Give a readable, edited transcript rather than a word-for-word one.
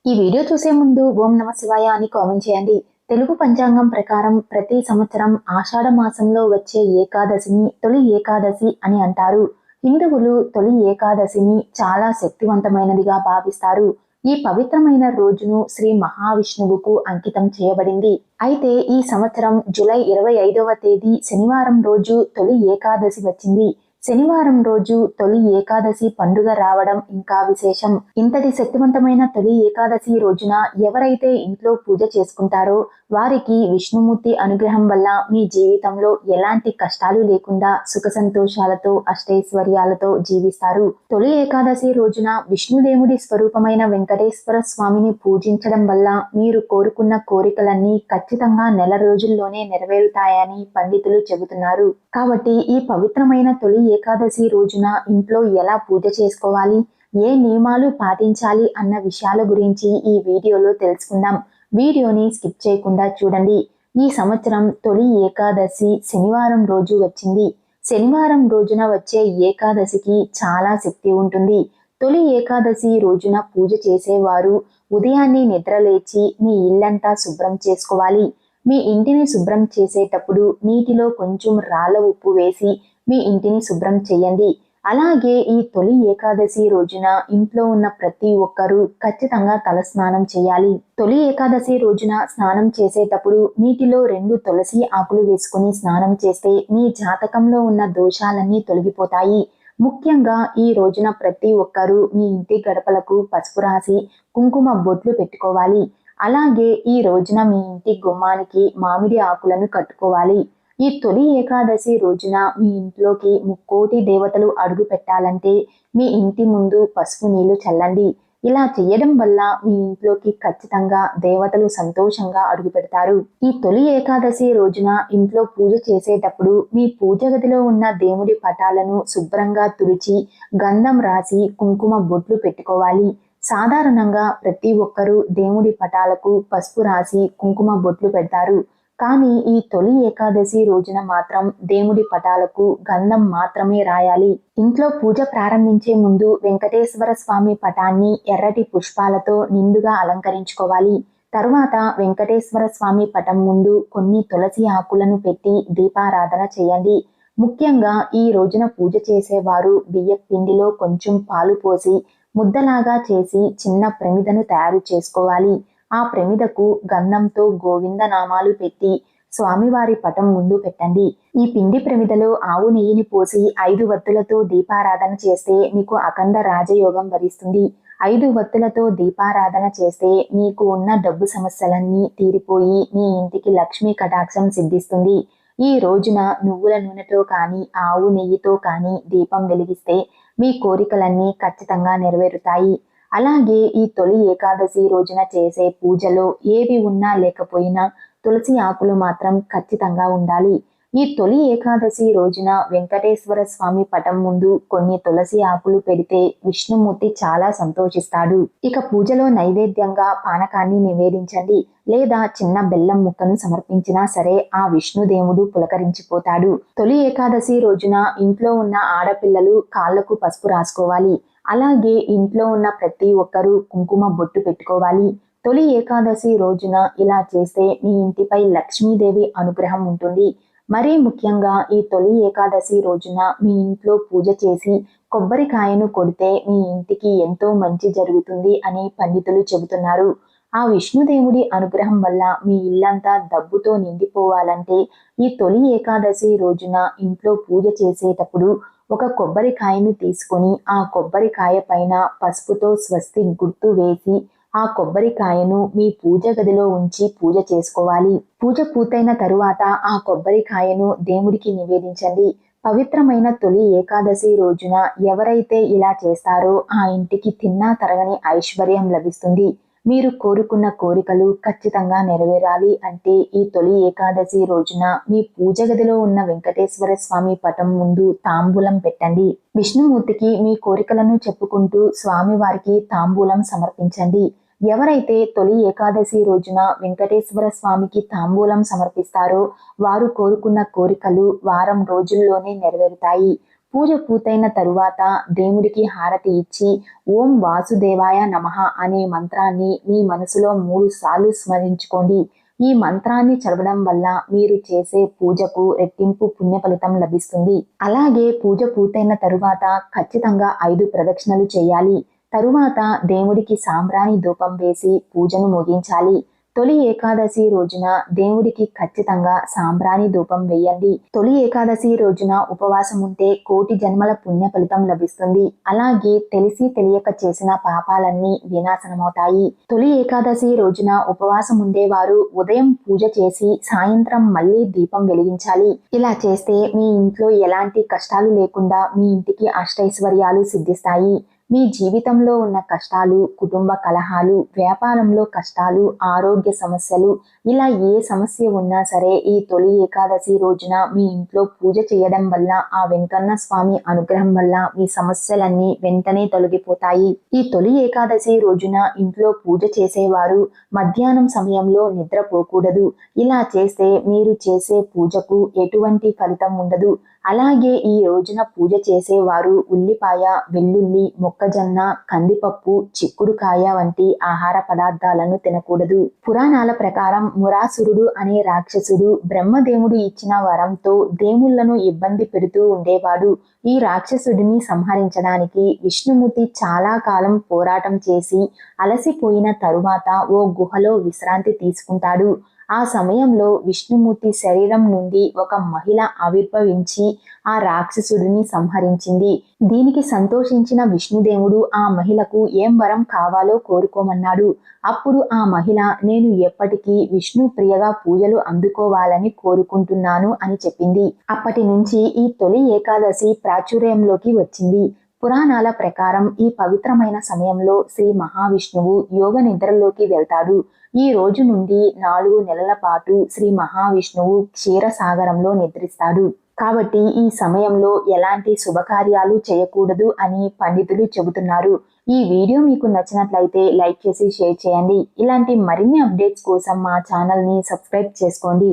ఈ వీడియో చూసే ముందు ఓం నమ శివాయ అని కామెంట్ చేయండి. తెలుగు పంచాంగం ప్రకారం ప్రతి సంవత్సరం ఆషాఢ మాసంలో వచ్చే ఏకాదశిని తొలి ఏకాదశి అని అంటారు. హిందువులు తొలి ఏకాదశిని చాలా శక్తివంతమైనదిగా భావిస్తారు. ఈ పవిత్రమైన రోజును శ్రీ మహావిష్ణువుకు అంకితం చేయబడింది. అయితే ఈ సంవత్సరం జూలై 25వ తేదీ శనివారం రోజు తొలి ఏకాదశి వచ్చింది. శనివారం రోజు తొలి ఏకాదశి పండుగ రావడం ఇంకా విశేషం. ఇంతటి శక్తివంతమైన తొలి ఏకాదశి రోజున ఎవరైతే ఇంట్లో పూజ చేసుకుంటారో వారికి విష్ణుమూర్తి అనుగ్రహం వల్ల మీ జీవితంలో ఎలాంటి కష్టాలు లేకుండా సుఖ సంతోషాలతో అష్టైశ్వర్యాలతో జీవిస్తారు. తొలి ఏకాదశి రోజున విష్ణుదేవుడి స్వరూపమైన వెంకటేశ్వర స్వామిని పూజించడం వల్ల మీరు కోరుకున్న కోరికలన్నీ ఖచ్చితంగా నెల రోజుల్లోనే నెరవేరుతాయని పండితులు చెబుతున్నారు. కాబట్టి ఈ పవిత్రమైన తొలి ఏకాదశి రోజున ఇంట్లో ఎలా పూజ చేసుకోవాలి, ఏ నియమాలు పాటించాలి అన్న విషయాల గురించి ఈ వీడియోలో తెలుసుకుందాం. వీడియోని స్కిప్ చేయకుండా చూడండి. ఈ సంవత్సరం తొలి ఏకాదశి శనివారం రోజు వచ్చింది. శనివారం రోజున వచ్చే ఏకాదశికి చాలా శక్తి ఉంటుంది. తొలి ఏకాదశి రోజున పూజ చేసేవారు ఉదయాన్నే నిద్రలేచి మీ ఇల్లంతా శుభ్రం చేసుకోవాలి. మీ ఇంటిని శుభ్రం చేసేటప్పుడు నీటిలో కొంచెం రాళ్ళ ఉప్పు వేసి మీ ఇంటిని శుభ్రం చేయండి. అలాగే ఈ తొలి ఏకాదశి రోజున ఇంట్లో ఉన్న ప్రతి ఒక్కరూ ఖచ్చితంగా తల స్నానం చేయాలి. తొలి ఏకాదశి రోజున స్నానం చేసేటప్పుడు నీటిలో 2 తులసి ఆకులు వేసుకుని స్నానం చేస్తే మీ జాతకంలో ఉన్న దోషాలన్నీ తొలగిపోతాయి. ముఖ్యంగా ఈ రోజున ప్రతి ఒక్కరూ మీ ఇంటి గడపలకు పసుపు రాసి కుంకుమ బొట్లు పెట్టుకోవాలి. అలాగే ఈ రోజున మీ ఇంటి గుమ్మానికి మామిడి ఆకులను కట్టుకోవాలి. ఈ తొలి ఏకాదశి రోజున మీ ఇంట్లోకి ముక్కోటి దేవతలు అడుగు పెట్టాలంటే మీ ఇంటి ముందు పసుపు నీళ్లు చల్లండి. ఇలా చేయడం వల్ల మీ ఇంట్లోకి ఖచ్చితంగా దేవతలు సంతోషంగా అడుగు పెడతారు. ఈ తొలి ఏకాదశి రోజున ఇంట్లో పూజ చేసేటప్పుడు మీ పూజ గదిలో ఉన్న దేవుడి పటాలను శుభ్రంగా తుడిచి గంధం రాసి కుంకుమ బొట్లు పెట్టుకోవాలి. సాధారణంగా ప్రతి ఒక్కరూ దేవుడి పటాలకు పసుపు రాసి కుంకుమ బొట్లు పెడతారు. కానీ ఈ తొలి ఏకాదశి రోజున మాత్రం దేవుడి పటాలకు గంధం మాత్రమే రాయాలి. ఇంట్లో పూజ ప్రారంభించే ముందు వెంకటేశ్వర స్వామి పటాన్ని ఎర్రటి పుష్పాలతో నిండుగా అలంకరించుకోవాలి. తరువాత వెంకటేశ్వర స్వామి పటం ముందు కొన్ని తులసి ఆకులను పెట్టి దీపారాధన చేయండి. ముఖ్యంగా ఈ రోజున పూజ చేసేవారు బియ్యం పిండిలో కొంచెం పాలు పోసి ముద్దలాగా చేసి చిన్న ప్రమిదను తయారు చేసుకోవాలి. ఆ ప్రమిదకు గంధంతో గోవింద నామాలు పెట్టి స్వామివారి పటం ముందు పెట్టండి. ఈ పిండి ప్రమిదలో ఆవు నెయ్యిని పోసి 5 వత్తులతో దీపారాధన చేస్తే మీకు అఖండ రాజయోగం వరిస్తుంది. 5 వత్తులతో దీపారాధన చేస్తే మీకు ఉన్న డబ్బు సమస్యలన్నీ తీరిపోయి మీ ఇంటికి లక్ష్మీ కటాక్షం సిద్ధిస్తుంది. ఈ రోజున నువ్వుల నూనెతో కానీ ఆవు నెయ్యితో కానీ దీపం వెలిగిస్తే మీ కోరికలన్నీ ఖచ్చితంగా నెరవేరుతాయి. అలాగే ఈ తొలి ఏకాదశి రోజున చేసే పూజలో ఏవి ఉన్నా లేకపోయినా తులసి ఆకులు మాత్రం ఖచ్చితంగా ఉండాలి. ఈ తొలి ఏకాదశి రోజున వెంకటేశ్వర స్వామి పటం ముందు కొన్ని తులసి ఆకులు పెడితే విష్ణుమూర్తి చాలా సంతోషిస్తాడు. ఇక పూజలో నైవేద్యంగా పానకాన్ని నివేదించండి లేదా చిన్న బెల్లం ముక్కను సమర్పించినా సరే ఆ విష్ణుదేవుడు పులకరించిపోతాడు. తొలి ఏకాదశి రోజున ఇంట్లో ఉన్న ఆడపిల్లలు కాళ్లకు పసుపు రాసుకోవాలి. అలాగే ఇంట్లో ఉన్న ప్రతి ఒక్కరూ కుంకుమ బొట్టు పెట్టుకోవాలి. తొలి ఏకాదశి రోజున ఇలా చేస్తే మీ ఇంటిపై లక్ష్మీదేవి అనుగ్రహం ఉంటుంది. మరీ ముఖ్యంగా ఈ తొలి ఏకాదశి రోజున మీ ఇంట్లో పూజ చేసి కొబ్బరికాయను కొడితే మీ ఇంటికి ఎంతో మంచి జరుగుతుంది అని పండితులు చెబుతున్నారు. ఆ విష్ణుదేవుడి అనుగ్రహం వల్ల మీ ఇల్లంతా డబ్బుతో నిండిపోవాలంటే ఈ తొలి ఏకాదశి రోజున ఇంట్లో పూజ చేసేటప్పుడు ఒక కొబ్బరికాయను తీసుకొని ఆ కొబ్బరికాయ పైన పసుపుతో స్వస్తి గుర్తు వేసి ఆ కొబ్బరికాయను మీ పూజ గదిలో ఉంచి పూజ చేసుకోవాలి. పూజ పూర్తయిన తరువాత ఆ కొబ్బరికాయను దేవుడికి నివేదించండి. పవిత్రమైన తొలి ఏకాదశి రోజున ఎవరైతే ఇలా చేస్తారో ఆ ఇంటికి తిన్నా తరగని ఐశ్వర్యం లభిస్తుంది. మీరు కోరుకున్న కోరికలు ఖచ్చితంగా నెరవేరాలి అంటే ఈ తొలి ఏకాదశి రోజున మీ పూజ గదిలో ఉన్న వెంకటేశ్వర స్వామి పటం ముందు తాంబూలం పెట్టండి. విష్ణుమూర్తికి మీ కోరికలను చెప్పుకుంటూ స్వామివారికి తాంబూలం సమర్పించండి. ఎవరైతే తొలి ఏకాదశి రోజున వెంకటేశ్వర స్వామికి తాంబూలం సమర్పిస్తారో వారు కోరుకున్న కోరికలు వారం రోజుల్లోనే నెరవేరుతాయి. పూజ పూర్తయిన తరువాత దేవుడికి హారతి ఇచ్చి ఓం వాసుదేవాయ నమః అనే మంత్రాన్ని మీ మనసులో 3 సార్లు స్మరించుకోండి. ఈ మంత్రాన్ని చదవడం వల్ల మీరు చేసే పూజకు రెట్టింపు పుణ్య ఫలితం లభిస్తుంది. అలాగే పూజ పూర్తయిన తరువాత ఖచ్చితంగా 5 ప్రదక్షిణలు చేయాలి. తరువాత దేవుడికి సాంబ్రాణి ధూపం వేసి పూజను ముగించాలి. తొలి ఏకాదశి రోజున దేవుడికి ఖచ్చితంగా సాంబ్రాణి ధూపం వేయండి. తొలి ఏకాదశి రోజున ఉపవాసం ఉంటే కోటి జన్మల పుణ్య ఫలితం లభిస్తుంది. అలాగే తెలిసి తెలియక చేసిన పాపాలన్నీ వినాశనమవుతాయి. తొలి ఏకాదశి రోజున ఉపవాసం ఉండేవారు ఉదయం పూజ చేసి సాయంత్రం మళ్ళీ దీపం వెలిగించాలి. ఇలా చేస్తే మీ ఇంట్లో ఎలాంటి కష్టాలు లేకుండా మీ ఇంటికి అష్టైశ్వర్యాలు సిద్ధిస్తాయి. మీ జీవితంలో ఉన్న కష్టాలు, కుటుంబ కలహాలు, వ్యాపారంలో కష్టాలు, ఆరోగ్య సమస్యలు, ఇలా ఏ సమస్య ఉన్నా సరే ఈ తొలి ఏకాదశి రోజున మీ ఇంట్లో పూజ చేయడం వల్ల ఆ వెంకన్న స్వామి అనుగ్రహం వల్ల మీ సమస్యలన్నీ వెంటనే తొలగిపోతాయి. ఈ తొలి ఏకాదశి రోజున ఇంట్లో పూజ చేసేవారు మధ్యాహ్నం సమయంలో నిద్రపోకూడదు. ఇలా చేస్తే మీరు చేసే పూజకు ఎటువంటి ఫలితం ఉండదు. అలాగే ఈ రోజున పూజ చేసేవారు ఉల్లిపాయ, వెల్లుల్లి, మొక్కజొన్న, కందిపప్పు, చిక్కుడుకాయ వంటి ఆహార పదార్థాలను తినకూడదు. పురాణాల ప్రకారం మురాసురుడు అనే రాక్షసుడు బ్రహ్మదేవుడు ఇచ్చిన వరంతో దేవుళ్లను ఇబ్బంది పెడుతూ ఉండేవాడు. ఈ రాక్షసుడిని సంహరించడానికి విష్ణుమూర్తి చాలా కాలం పోరాటం చేసి అలసిపోయిన తరువాత ఓ గుహలో విశ్రాంతి తీసుకుంటాడు. ఆ సమయంలో విష్ణుమూర్తి శరీరం నుండి ఒక మహిళ ఆవిర్భవించి ఆ రాక్షసుడిని సంహరించింది. దీనికి సంతోషించిన విష్ణుదేవుడు ఆ మహిళకు ఏం వరం కావాలో కోరుకోమన్నాడు. అప్పుడు ఆ మహిళ నేను ఎప్పటికీ విష్ణు ప్రియగా పూజలు అందుకోవాలని కోరుకుంటున్నాను అని చెప్పింది. అప్పటి నుంచి ఈ తొలి ఏకాదశి ప్రాచుర్యంలోకి వచ్చింది. పురాణాల ప్రకారం ఈ పవిత్రమైన సమయంలో శ్రీ మహావిష్ణువు యోగ నిద్రలోకి వెళ్తాడు. ఈ రోజు నుండి 4 నెలల పాటు శ్రీ మహావిష్ణువు క్షీరసాగరంలో నిద్రిస్తాడు. కాబట్టి ఈ సమయంలో ఎలాంటి శుభకార్యాలు చేయకూడదు అని పండితులు చెబుతున్నారు. ఈ వీడియో మీకు నచ్చినట్లయితే లైక్ చేసి షేర్ చేయండి. ఇలాంటి మరిన్ని అప్డేట్స్ కోసం మా ఛానల్ని సబ్స్క్రైబ్ చేసుకోండి.